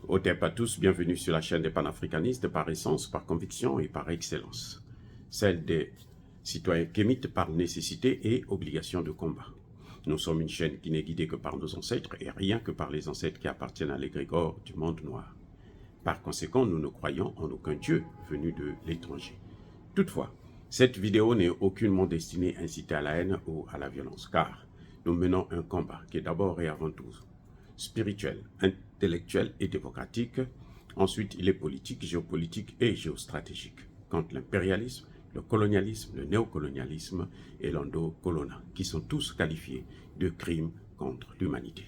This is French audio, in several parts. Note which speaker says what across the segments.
Speaker 1: Otep à tous, bienvenue sur la chaîne des panafricanistes par essence, par conviction et par excellence. Celle des citoyens kémites par nécessité et obligation de combat. Nous sommes une chaîne qui n'est guidée que par nos ancêtres et rien que par les ancêtres qui appartiennent à l'égrégore du monde noir. Par conséquent, nous ne croyons en aucun Dieu venu de l'étranger. Toutefois, cette vidéo n'est aucunement destinée à inciter à la haine ou à la violence, car nous menons un combat qui est d'abord et avant tout spirituel, intellectuel et démocratique. Ensuite, il est politique, géopolitique et géostratégique, contre l'impérialisme, le colonialisme, le néocolonialisme et l'endocolona, qui sont tous qualifiés de crimes contre l'humanité.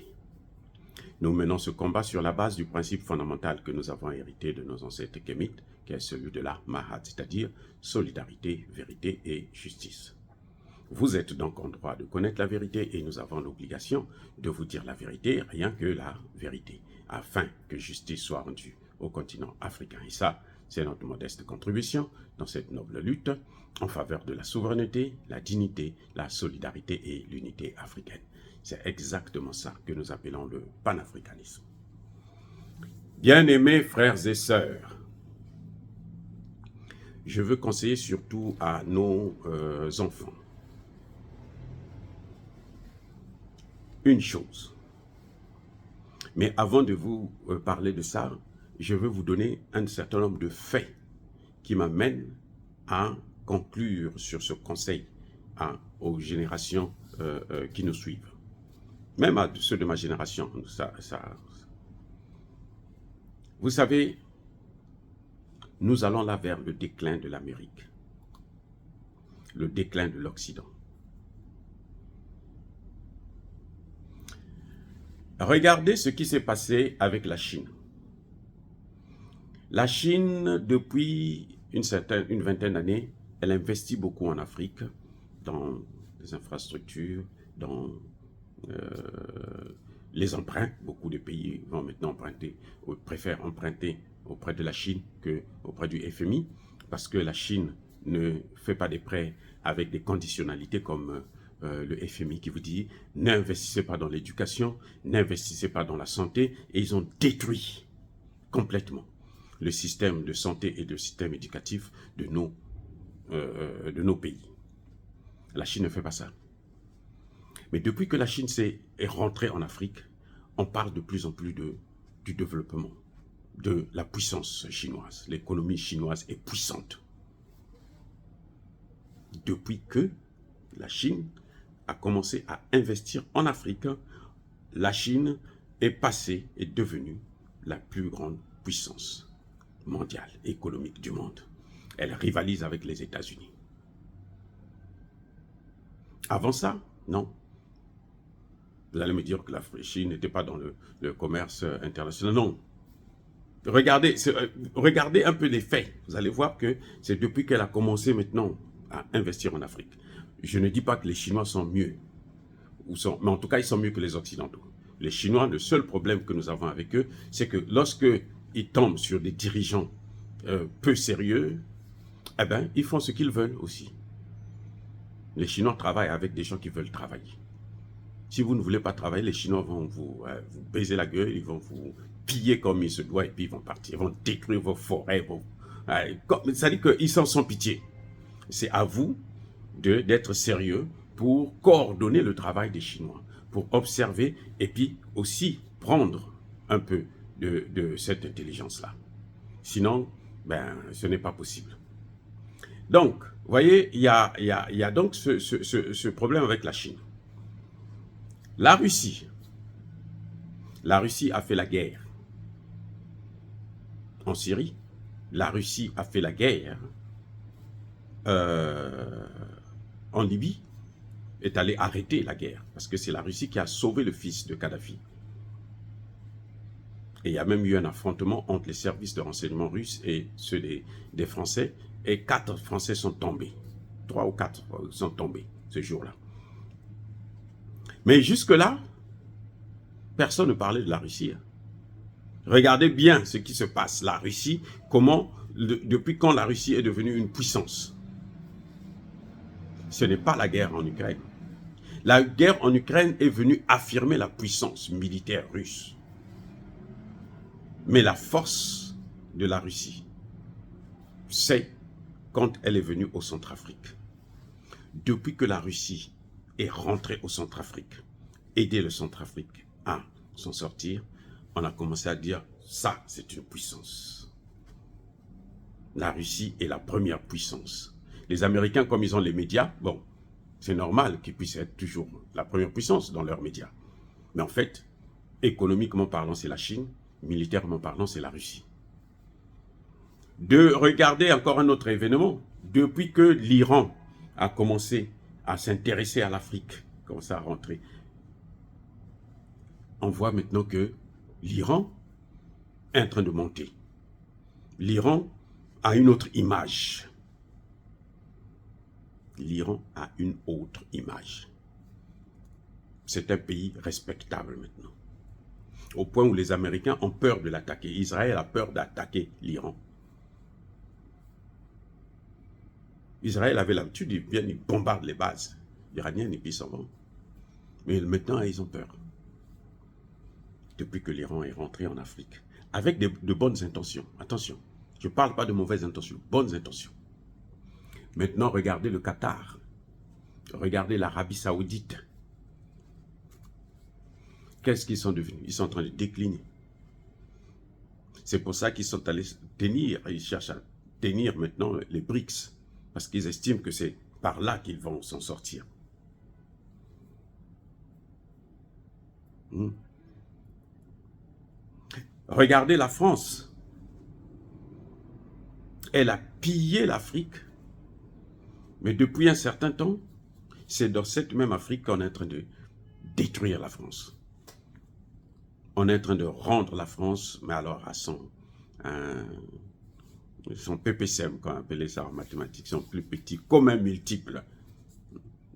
Speaker 1: Nous menons ce combat sur la base du principe fondamental que nous avons hérité de nos ancêtres kémites, qui est celui de la Mahat, c'est-à-dire solidarité, vérité et justice. Vous êtes donc en droit de connaître la vérité et nous avons l'obligation de vous dire la vérité, rien que la vérité, afin que justice soit rendue au continent africain. Et ça, c'est notre modeste contribution dans cette noble lutte en faveur de la souveraineté, la dignité, la solidarité et l'unité africaine. C'est exactement ça que nous appelons le panafricanisme. Bien-aimés frères et sœurs, je veux conseiller surtout à nos enfants une chose. Mais avant de vous parler de ça, je veux vous donner un certain nombre de faits qui m'amènent à conclure sur ce conseil aux générations qui nous suivent. Même à ceux de ma génération. Vous savez, nous allons là vers le déclin de l'Amérique, le déclin de l'Occident. Regardez ce qui s'est passé avec la Chine. La Chine, depuis une vingtaine d'années, elle investit beaucoup en Afrique, dans les infrastructures, dans les emprunts. Beaucoup de pays vont maintenant emprunter, ou préfèrent emprunter auprès de la Chine qu'auprès du FMI, parce que la Chine ne fait pas des prêts avec des conditionnalités comme le FMI qui vous dit n'investissez pas dans l'éducation, n'investissez pas dans la santé, et ils ont détruit complètement le système de santé et le système éducatif de nos pays. La Chine ne fait pas ça. Mais depuis que la Chine est rentrée en Afrique, on parle de plus en plus du développement, de la puissance chinoise. L'économie chinoise est puissante. Depuis que la Chine a commencé à investir en Afrique, la Chine est devenue la plus grande puissance mondiale, économique du monde. Elle rivalise avec les États-Unis. Avant ça, non. Vous allez me dire que la Chine n'était pas dans le commerce international. Non. Regardez un peu les faits. Vous allez voir que c'est depuis qu'elle a commencé maintenant à investir en Afrique. Je ne dis pas que les Chinois sont mieux, mais en tout cas, ils sont mieux que les Occidentaux. Les Chinois, le seul problème que nous avons avec eux, c'est que lorsqu'ils tombent sur des dirigeants peu sérieux, eh ben, ils font ce qu'ils veulent aussi. Les Chinois travaillent avec des gens qui veulent travailler. Si vous ne voulez pas travailler, les Chinois vont vous baiser la gueule, ils vont vous piller comme il se doit et puis ils vont partir. Ils vont détruire vos forêts. Ça dit qu'ils sont sans pitié. C'est à vous d'être sérieux pour coordonner le travail des Chinois, pour observer et puis aussi prendre un peu de cette intelligence-là. Sinon, ben, ce n'est pas possible. Donc, vous voyez, il y a donc ce problème avec la Chine. La Russie a fait la guerre en Syrie. La Russie a fait la guerre en Libye, est allée arrêter la guerre, parce que c'est la Russie qui a sauvé le fils de Kadhafi. Et il y a même eu un affrontement entre les services de renseignement russes et ceux des Français, et 4 Français sont tombés. 3 ou 4 sont tombés ce jour-là. Mais jusque-là, personne ne parlait de la Russie. Regardez bien ce qui se passe. La Russie, depuis quand la Russie est devenue une puissance? Ce n'est pas la guerre en Ukraine. La guerre en Ukraine est venue affirmer la puissance militaire russe. Mais la force de la Russie, c'est quand elle est venue au Centrafrique. Depuis que la Russie est rentrée au Centrafrique, aider le Centrafrique à s'en sortir, on a commencé à dire, ça, c'est une puissance. La Russie est la première puissance. Les Américains, comme ils ont les médias, bon, c'est normal qu'ils puissent être toujours la première puissance dans leurs médias. Mais en fait, économiquement parlant, c'est la Chine, militairement parlant, c'est la Russie. De regarder encore un autre événement, depuis que l'Iran a commencé à s'intéresser à l'Afrique, commencé à rentrer, on voit maintenant que l'Iran est en train de monter. L'Iran a une autre image. L'Iran a une autre image. C'est un pays respectable maintenant. Au point où les Américains ont peur de l'attaquer. Israël a peur d'attaquer l'Iran. Israël avait l'habitude, ils viennent, ils bombardent les bases iraniennes et puis ils s'en vont. Mais maintenant, ils ont peur. Depuis que l'Iran est rentré en Afrique. Avec de bonnes intentions. Attention, je ne parle pas de mauvaises intentions, bonnes intentions. Maintenant, regardez le Qatar. Regardez l'Arabie Saoudite. Qu'est-ce qu'ils sont devenus? Ils sont en train de décliner. C'est pour ça qu'ils sont allés tenir, ils cherchent à tenir maintenant les BRICS. Parce qu'ils estiment que c'est par là qu'ils vont s'en sortir. Regardez la France. Elle a pillé l'Afrique. Mais depuis un certain temps, c'est dans cette même Afrique qu'on est en train de détruire la France. On est en train de rendre la France, mais alors à son PPCM, qu'on appelait ça en mathématiques, son plus petit, comme un multiple,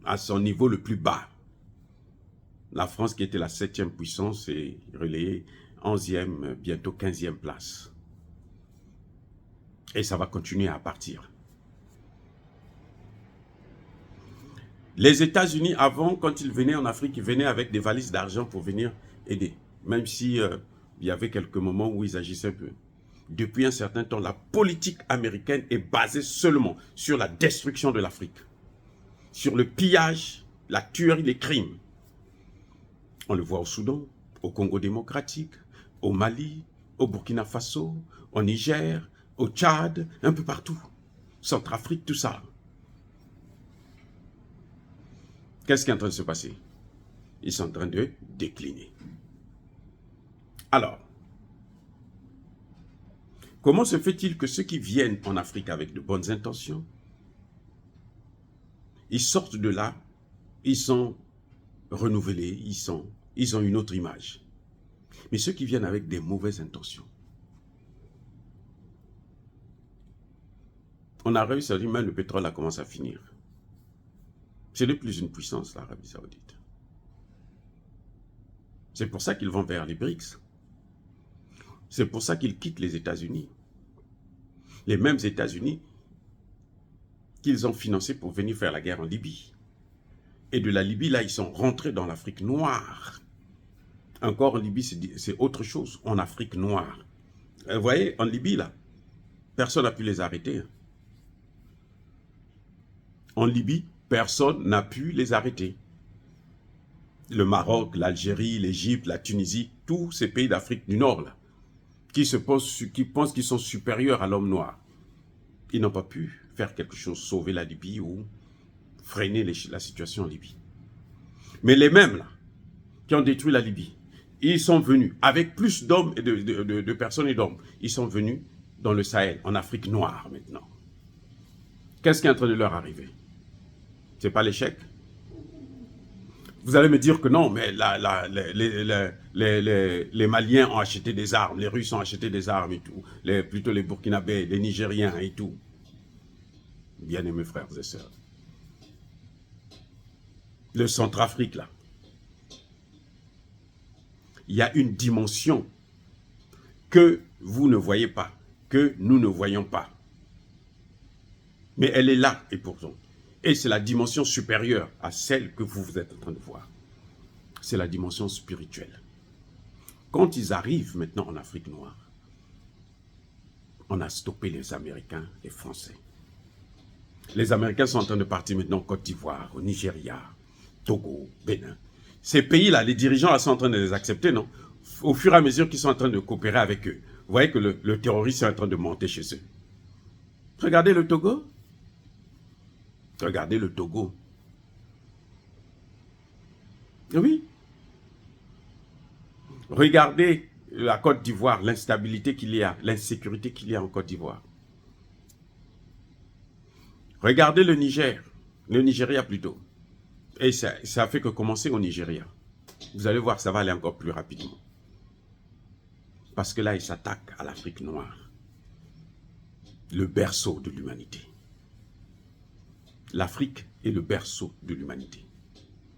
Speaker 1: à son niveau le plus bas. La France, qui était la 7e puissance, est relayée 11e, bientôt 15e place. Et ça va continuer à partir. Les États-Unis, avant, quand ils venaient en Afrique, ils venaient avec des valises d'argent pour venir aider. Même si il y avait quelques moments où ils agissaient un peu. Depuis un certain temps, la politique américaine est basée seulement sur la destruction de l'Afrique. Sur le pillage, la tuerie, les crimes. On le voit au Soudan, au Congo démocratique, au Mali, au Burkina Faso, au Niger, au Tchad, un peu partout. Centrafrique, tout ça. Qu'est-ce qui est en train de se passer? Ils sont en train de décliner. Alors, comment se fait-il que ceux qui viennent en Afrique avec de bonnes intentions, ils sortent de là, ils sont renouvelés, ils ont une autre image. Mais ceux qui viennent avec des mauvaises intentions, on a réussi à dire, même le pétrole a commencé à finir. Ce n'est plus une puissance, l'Arabie Saoudite. C'est pour ça qu'ils vont vers les BRICS. C'est pour ça qu'ils quittent les États-Unis. Les mêmes États-Unis qu'ils ont financés pour venir faire la guerre en Libye. Et de la Libye, là, ils sont rentrés dans l'Afrique noire. Encore en Libye, c'est autre chose, en Afrique noire. Vous voyez, en Libye, là, personne n'a pu les arrêter. En Libye, personne n'a pu les arrêter. Le Maroc, l'Algérie, l'Égypte, la Tunisie, tous ces pays d'Afrique du Nord, là, qui pensent qu'ils sont supérieurs à l'homme noir. Ils n'ont pas pu faire quelque chose, sauver la Libye ou freiner la situation en Libye. Mais les mêmes, là, qui ont détruit la Libye, ils sont venus, avec plus d'hommes et de personnes et d'hommes, ils sont venus dans le Sahel, en Afrique noire maintenant. Qu'est-ce qui est en train de leur arriver? Ce n'est pas l'échec? Vous allez me dire que non, mais les Maliens ont acheté des armes, les Russes ont acheté des armes et tout, plutôt les Burkinabés, les Nigériens et tout. Bien-aimés frères et sœurs. Le Centrafrique, là. Il y a une dimension que vous ne voyez pas, que nous ne voyons pas. Mais elle est là, et pourtant. Et c'est la dimension supérieure à celle que vous êtes en train de voir. C'est la dimension spirituelle. Quand ils arrivent maintenant en Afrique noire, on a stoppé les Américains, les Français. Les Américains sont en train de partir maintenant en Côte d'Ivoire, au Nigeria, Togo, Bénin. Ces pays-là, les dirigeants là, sont en train de les accepter, non? Au fur et à mesure qu'ils sont en train de coopérer avec eux. Vous voyez que le terrorisme est en train de monter chez eux. Regardez le Togo. Regardez le Togo. Oui. Regardez la Côte d'Ivoire, l'instabilité qu'il y a, l'insécurité qu'il y a en Côte d'Ivoire. Regardez le Niger, le Nigeria plutôt. Et ça fait que commencer au Nigeria. Vous allez voir, ça va aller encore plus rapidement. Parce que là, il s'attaque à l'Afrique noire. Le berceau de l'humanité. L'Afrique est le berceau de l'humanité.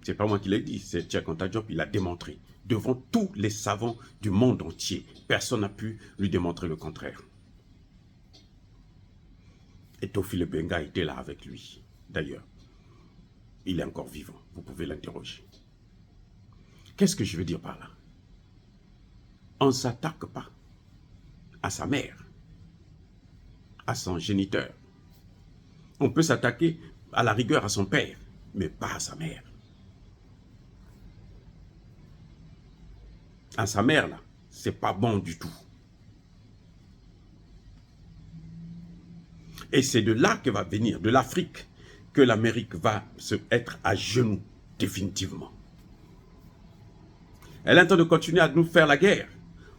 Speaker 1: C'est pas moi qui l'ai dit, c'est Cheikh Anta Diop, il l'a démontré. Devant tous les savants du monde entier, personne n'a pu lui démontrer le contraire. Et Théophile Benga était là avec lui, d'ailleurs. Il est encore vivant, vous pouvez l'interroger. Qu'est-ce que je veux dire par là? On ne s'attaque pas à sa mère, à son géniteur. On peut s'attaquer à la rigueur à son père, mais pas à sa mère. À sa mère, là, c'est pas bon du tout. Et c'est de là que va venir, de l'Afrique, que l'Amérique va se être à genoux, définitivement. Elle est en train de continuer à nous faire la guerre.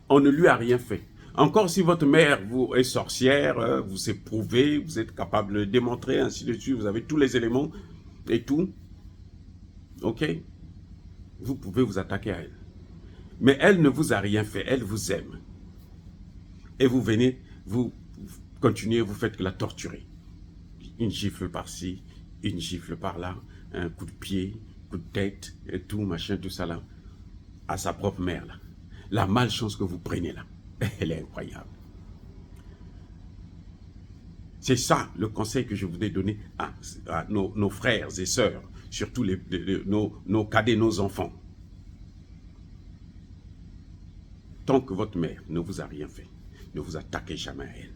Speaker 1: On ne lui a rien fait. Encore si votre mère vous est sorcière, vous êtes prouvé, vous êtes capable de le démontrer, ainsi de suite, vous avez tous les éléments et tout. Ok? Vous pouvez vous attaquer à elle. Mais elle ne vous a rien fait, elle vous aime. Et vous venez, vous continuez, vous faites que la torturer. Une gifle par-ci, une gifle par-là, un coup de pied, coup de tête, et tout, machin, tout ça là. À sa propre mère là. La malchance que vous prenez là, elle est incroyable. C'est ça le conseil que je voudrais donner à nos frères et sœurs, surtout nos cadets, nos enfants. Tant que votre mère ne vous a rien fait, ne vous attaquez jamais à elle.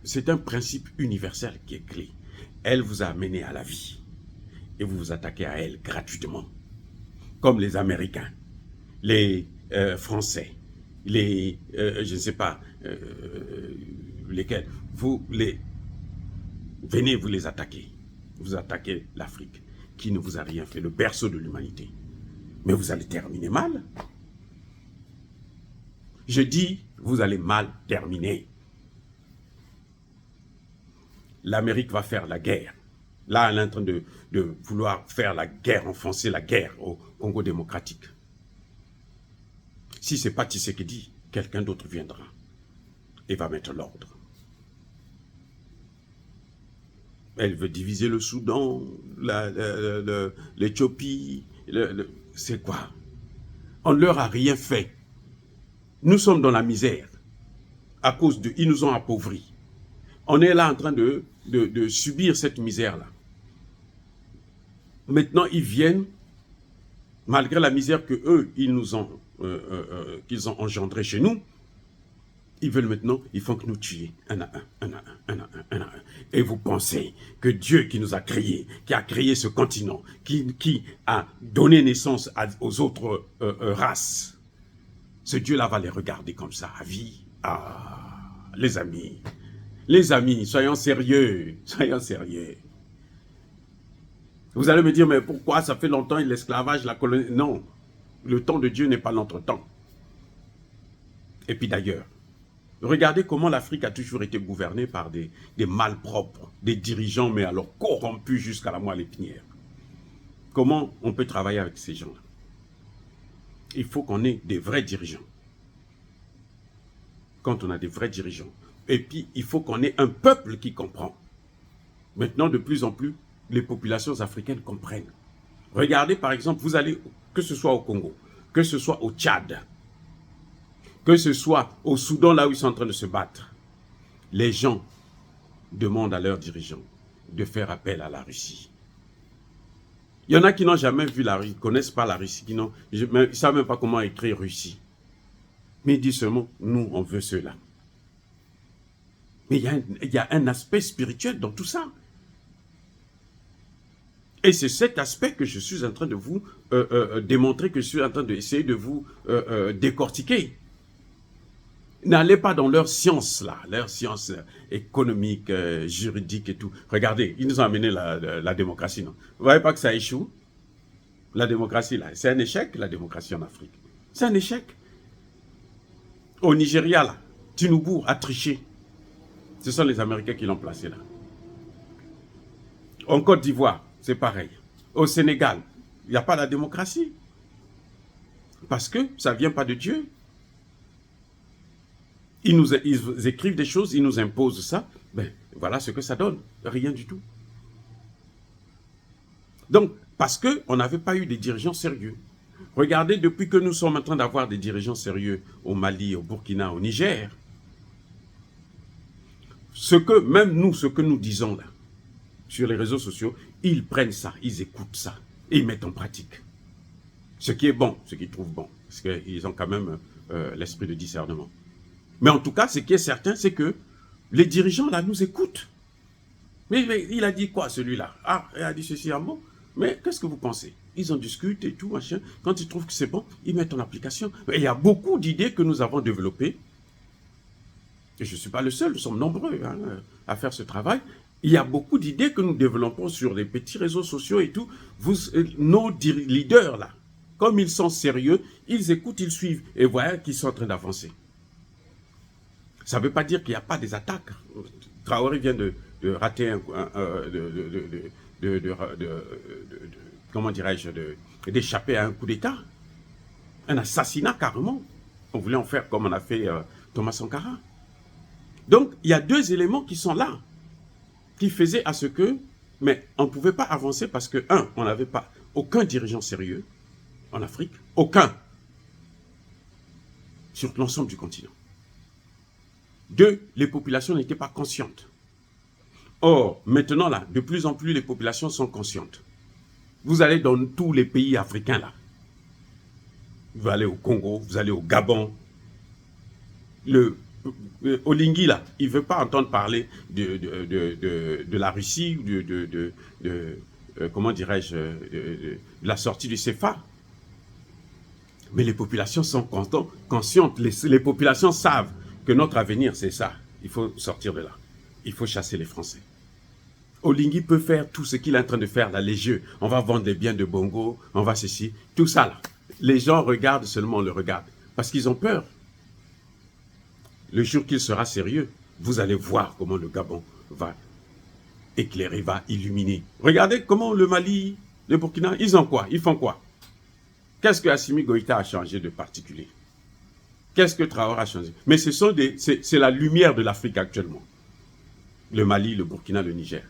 Speaker 1: C'est un principe universel qui est clé. Elle vous a amené à la vie et vous vous attaquez à elle gratuitement. Comme les Américains, les Français, les, je ne sais pas, lesquels, venez vous les attaquer. Vous attaquez l'Afrique, qui ne vous a rien fait, le berceau de l'humanité. Mais vous allez terminer mal. Je dis, vous allez mal terminer. L'Amérique va faire la guerre. Là, elle est en train de vouloir faire la guerre, enfoncer la guerre au Congo démocratique. Si ce n'est pas Tshisekedi, quelqu'un d'autre viendra et va mettre l'ordre. Elle veut diviser le Soudan, l'Éthiopie. C'est quoi? On ne leur a rien fait. Nous sommes dans la misère. À cause de... Ils nous ont appauvris. On est là en train de subir cette misère-là. Maintenant, ils viennent, malgré la misère que eux, qu'ils ont engendrée chez nous, ils veulent maintenant, ils font que nous tuer un à un. Et vous pensez que Dieu qui nous a créés, qui a créé ce continent, qui a donné naissance aux autres races, ce Dieu-là va les regarder comme ça à vie? Ah, les amis, soyons sérieux, soyons sérieux. Vous allez me dire, mais pourquoi ça fait longtemps l'esclavage, la colonie? Non, le temps de Dieu n'est pas notre temps. Et puis d'ailleurs, regardez comment l'Afrique a toujours été gouvernée par des malpropres, des dirigeants, mais alors corrompus jusqu'à la moelle épinière. Comment on peut travailler avec ces gens-là? Il faut qu'on ait des vrais dirigeants. Quand on a des vrais dirigeants. Et puis, il faut qu'on ait un peuple qui comprend. Maintenant, de plus en plus, les populations africaines comprennent. Regardez, par exemple, vous allez, que ce soit au Congo, que ce soit au Tchad, que ce soit au Soudan, là où ils sont en train de se battre, les gens demandent à leurs dirigeants de faire appel à la Russie. Il y en a qui n'ont jamais vu la Russie, ne connaissent pas la Russie, ils ne savent même pas comment écrire Russie. Mais ils disent seulement, nous, on veut cela. Mais il y a un aspect spirituel dans tout ça. Et c'est cet aspect que je suis en train de vous démontrer, que je suis en train d'essayer de vous décortiquer. N'allez pas dans leur science, là, leur science économique, juridique et tout. Regardez, ils nous ont amené la démocratie, non? Vous voyez pas que ça échoue? La démocratie, là, c'est un échec, la démocratie en Afrique. C'est un échec. Au Nigeria, là, Tinubu a triché. Ce sont les Américains qui l'ont placé là. En Côte d'Ivoire, c'est pareil. Au Sénégal, il n'y a pas la démocratie. Parce que ça ne vient pas de Dieu. Ils écrivent des choses, ils nous imposent ça. Ben, voilà ce que ça donne. Rien du tout. Donc, parce qu'on n'avait pas eu des dirigeants sérieux. Regardez, depuis que nous sommes en train d'avoir des dirigeants sérieux au Mali, au Burkina, au Niger, même nous, ce que nous disons là, sur les réseaux sociaux, ils prennent ça, ils écoutent ça, et ils mettent en pratique. Ce qui est bon, ce qu'ils trouvent bon, parce qu'ils ont quand même l'esprit de discernement. Mais en tout cas, ce qui est certain, c'est que les dirigeants là nous écoutent. Mais il a dit quoi celui-là? Ah, il a dit ceci, ah bon? Mais qu'est-ce que vous pensez? Ils en discutent et tout, machin. Quand ils trouvent que c'est bon, ils mettent en application. Mais il y a beaucoup d'idées que nous avons développées. Et je ne suis pas le seul, nous sommes nombreux hein, à faire ce travail. Il y a beaucoup d'idées que nous développons sur les petits réseaux sociaux et tout. Nos leaders, là, comme ils sont sérieux, ils écoutent, ils suivent. Et voilà qu'ils sont en train d'avancer. Ça ne veut pas dire qu'il n'y a pas des attaques. Traoré vient de rater comment dirais-je, d'échapper à un coup d'État. Un assassinat carrément. On voulait en faire comme on a fait Thomas Sankara. Donc, il y a deux éléments qui sont là, qui faisaient à ce que, mais on ne pouvait pas avancer parce que, un, on n'avait pas aucun dirigeant sérieux en Afrique, aucun, sur l'ensemble du continent. Deux, les populations n'étaient pas conscientes. Or, maintenant, là, de plus en plus, les populations sont conscientes. Vous allez dans tous les pays africains, là. Vous allez au Congo, vous allez au Gabon. Olingi, là, il ne veut pas entendre parler de la Russie, comment dirais-je, de la sortie du CFA. Mais les populations sont conscientes. Les populations savent que notre avenir, c'est ça. Il faut sortir de là. Il faut chasser les Français. Olingi peut faire tout ce qu'il est en train de faire là, les jeux. On va vendre des biens de Bongo, on va ceci, tout ça là. Les gens regardent seulement, on le regarde. Parce qu'ils ont peur. Le jour qu'il sera sérieux, vous allez voir comment le Gabon va éclairer, va illuminer. Regardez comment le Mali, le Burkina, ils ont quoi? Ils font quoi? Qu'est-ce que Assimi Goïta a changé de particulier? Qu'est-ce que Traoré a changé? Mais c'est la lumière de l'Afrique actuellement. Le Mali, le Burkina, le Niger.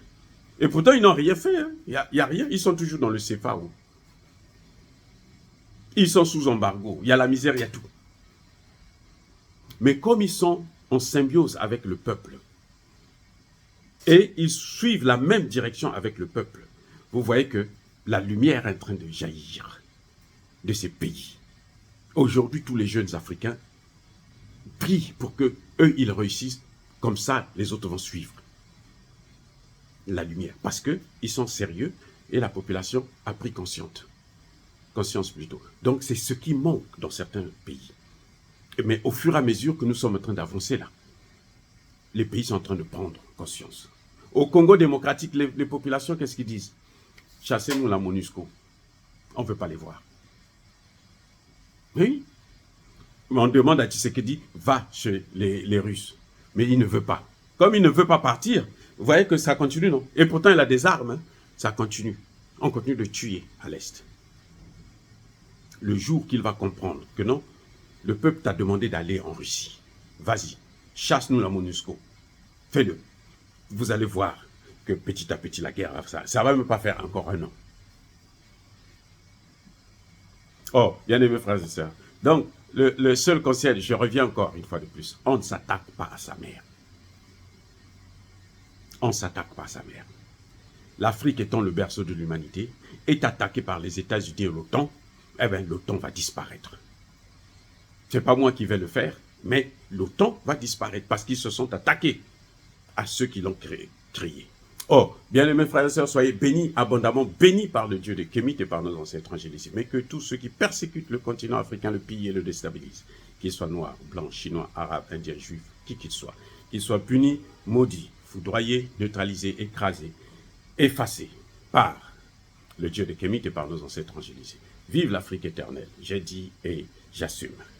Speaker 1: Et pourtant, ils n'ont rien fait. Hein. Il n'y a rien. Ils sont toujours dans le CFA. Ils sont sous embargo. Il y a la misère, il y a tout. Mais comme ils sont en symbiose avec le peuple, et ils suivent la même direction avec le peuple, vous voyez que la lumière est en train de jaillir de ces pays. Aujourd'hui, tous les jeunes Africains prient pour que eux, ils réussissent. Comme ça, les autres vont suivre la lumière. Parce qu'ils sont sérieux et la population a pris conscience plutôt. Donc, c'est ce qui manque dans certains pays. Mais au fur et à mesure que nous sommes en train d'avancer là, les pays sont en train de prendre conscience. Au Congo démocratique, les populations, qu'est-ce qu'ils disent? Chassez-nous la MONUSCO. On ne veut pas les voir. Oui. Mais on demande à Tshisekedi, va chez les Russes. Mais il ne veut pas. Comme il ne veut pas partir, vous voyez que ça continue, non? Et pourtant, il a des armes. Hein. Ça continue. On continue de tuer à l'Est. Le jour qu'il va comprendre que non, le peuple t'a demandé d'aller en Russie. Vas-y, chasse-nous la MONUSCO. Fais-le. Vous allez voir que petit à petit, la guerre, ça ne va même pas faire encore un an. Oh, bien aimé frères et sœurs. Donc, le seul conseil, je reviens encore une fois de plus, on ne s'attaque pas à sa mère. On ne s'attaque pas à sa mère. L'Afrique étant le berceau de l'humanité, est attaquée par les États-Unis et l'OTAN, eh bien l'OTAN va disparaître. Ce n'est pas moi qui vais le faire, mais l'OTAN va disparaître parce qu'ils se sont attaqués à ceux qui l'ont créé. Oh, bien aimés frères et sœurs, soyez bénis, abondamment bénis par le Dieu de Kémit et par nos ancêtres angéliques. Mais que tous ceux qui persécutent le continent africain le pillent et le déstabilisent, qu'ils soient noirs, blancs, chinois, arabes, indiens, juifs, qui qu'ils soient punis, maudits, foudroyés, neutralisés, écrasés, effacés par le Dieu de Kémit et par nos ancêtres angélisés. Vive l'Afrique éternelle, j'ai dit et j'assume.